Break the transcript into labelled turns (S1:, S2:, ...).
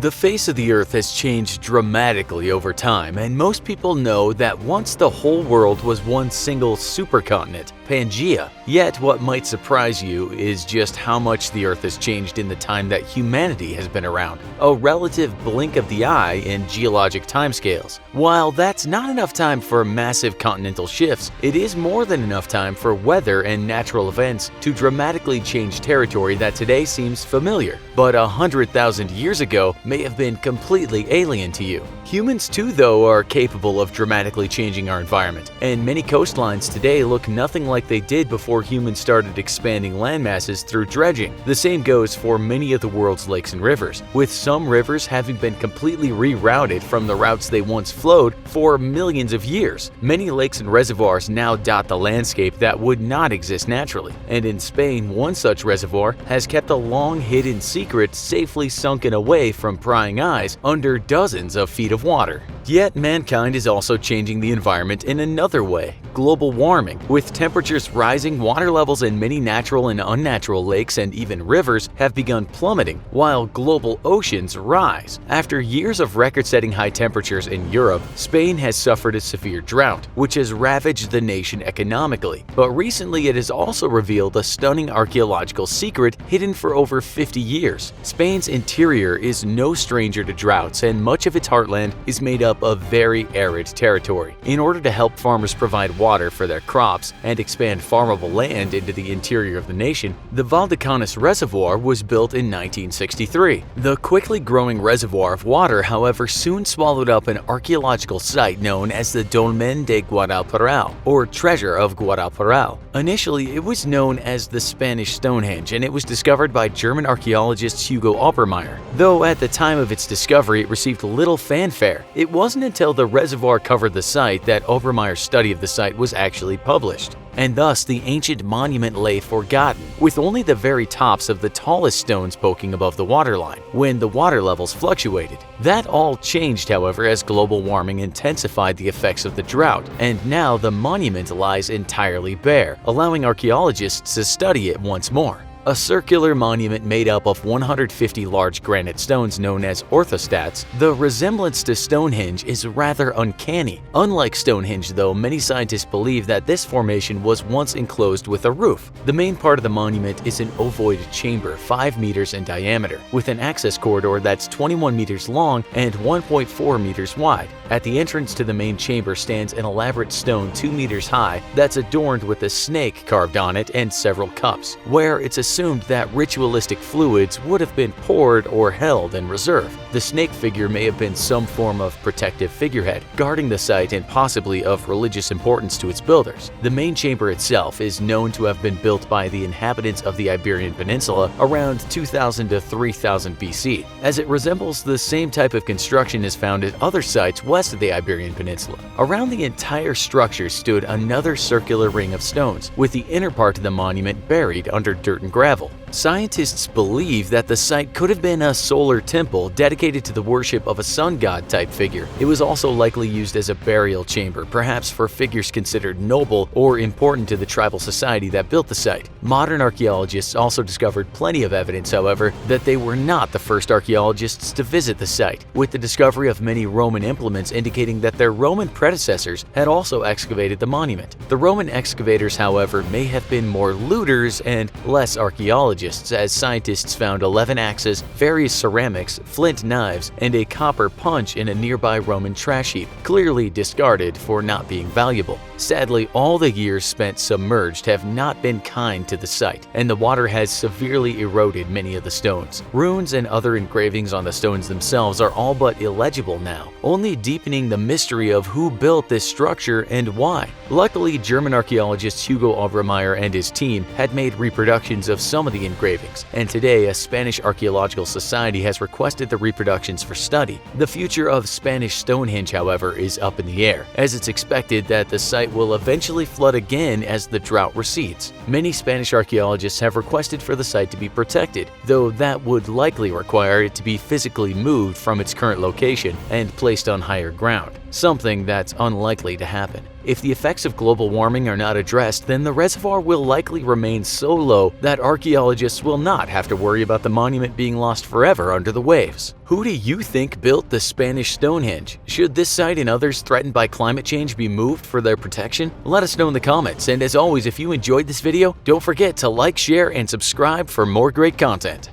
S1: The face of the Earth has changed dramatically over time, and most people know that once the whole world was one single supercontinent, Pangaea. Yet what might surprise you is just how much the Earth has changed in the time that humanity has been around, a relative blink of the eye in geologic timescales. While that's not enough time for massive continental shifts, it is more than enough time for weather and natural events to dramatically change territory that today seems familiar, but 100,000 years ago may have been completely alien to you. Humans too, though, are capable of dramatically changing our environment, and many coastlines today look nothing like they did before humans started expanding landmasses through dredging. The same goes for many of the world's lakes and rivers, with some rivers having been completely rerouted from the routes they once flowed for millions of years. Many lakes and reservoirs now dot the landscape that would not exist naturally, and in Spain, one such reservoir has kept a long-hidden secret safely sunken away from prying eyes under dozens of feet of water. Yet mankind is also changing the environment in another way: global warming. With temperatures rising, water levels in many natural and unnatural lakes and even rivers have begun plummeting, while global oceans rise. After years of record-setting high temperatures in Europe, Spain has suffered a severe drought, which has ravaged the nation economically. But recently it has also revealed a stunning archaeological secret hidden for over 50 years. Spain's interior is no stranger to droughts, and much of its heartland is made up of very arid territory. In order to help farmers provide water for their crops and expand farmable land into the interior of the nation, the Valdecañas Reservoir was built in 1963. The quickly growing reservoir of water, however, soon swallowed up an archaeological site known as the Dolmen de Guadalperal, or Treasure of Guadalperal. Initially, it was known as the Spanish Stonehenge, and it was discovered by German archaeologist Hugo Obermeier. Though at the time of its discovery it received little fanfare, it wasn't until the reservoir covered the site that Obermeier's study of the site was actually published. And thus the ancient monument lay forgotten, with only the very tops of the tallest stones poking above the waterline when the water levels fluctuated. That all changed, however, as global warming intensified the effects of the drought, and now the monument lies entirely bare, allowing archaeologists to study it once more. A circular monument made up of 150 large granite stones known as orthostats, the resemblance to Stonehenge is rather uncanny. Unlike Stonehenge, though, many scientists believe that this formation was once enclosed with a roof. The main part of the monument is an ovoid chamber 5 meters in diameter, with an access corridor that's 21 meters long and 1.4 meters wide. At the entrance to the main chamber stands an elaborate stone 2 meters high that's adorned with a snake carved on it and several cups, where it's assumed that ritualistic fluids would have been poured or held in reserve. The snake figure may have been some form of protective figurehead, guarding the site and possibly of religious importance to its builders. The main chamber itself is known to have been built by the inhabitants of the Iberian Peninsula around 2000 to 3000 BC, as it resembles the same type of construction as found at other sites west of the Iberian Peninsula. Around the entire structure stood another circular ring of stones, with the inner part of the monument buried under dirt and gravel. Scientists believe that the site could have been a solar temple dedicated to the worship of a sun god type figure. It was also likely used as a burial chamber, perhaps for figures considered noble or important to the tribal society that built the site. Modern archaeologists also discovered plenty of evidence, however, that they were not the first archaeologists to visit the site, with the discovery of many Roman implements indicating that their Roman predecessors had also excavated the monument. The Roman excavators, however, may have been more looters and less archaeologists, as scientists found 11 axes, various ceramics, flint knives, and a copper punch in a nearby Roman trash heap, clearly discarded for not being valuable. Sadly, all the years spent submerged have not been kind to the site, and the water has severely eroded many of the stones. Runes and other engravings on the stones themselves are all but illegible now, only deepening the mystery of who built this structure and why. Luckily, German archaeologist Hugo Obermeier and his team had made reproductions of some of the engravings, and today a Spanish archaeological society has requested the reproductions for study. The future of Spanish Stonehenge, however, is up in the air, as it's expected that the site will eventually flood again as the drought recedes. Many Spanish archaeologists have requested for the site to be protected, though that would likely require it to be physically moved from its current location and placed on higher ground. something that's unlikely to happen. If the effects of global warming are not addressed, then the reservoir will likely remain so low that archaeologists will not have to worry about the monument being lost forever under the waves. Who do you think built the Spanish Stonehenge? Should this site and others threatened by climate change be moved for their protection? Let us know in the comments, and as always, if you enjoyed this video, don't forget to like, share, and subscribe for more great content.